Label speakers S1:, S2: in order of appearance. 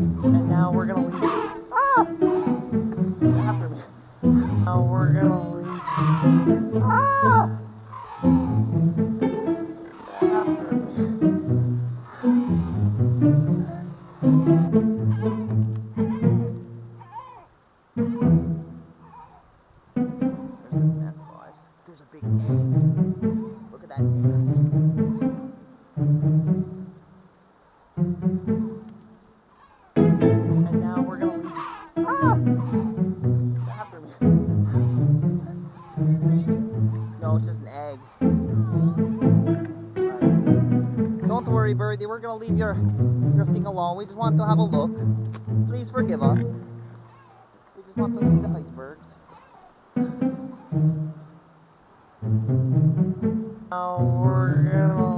S1: And now we're gonna leave. Ah! After me. Now we're gonna leave. Ah! After me. There's this nest, guys. There's a big egg. Look at that egg. And now we're gonna leave. Ah! After me. No, it's just an egg. Right. Don't worry, Birdie. We're gonna leave your thing alone. We just want to have a look. Please forgive us. We just want to see the icebergs. Now we're gonna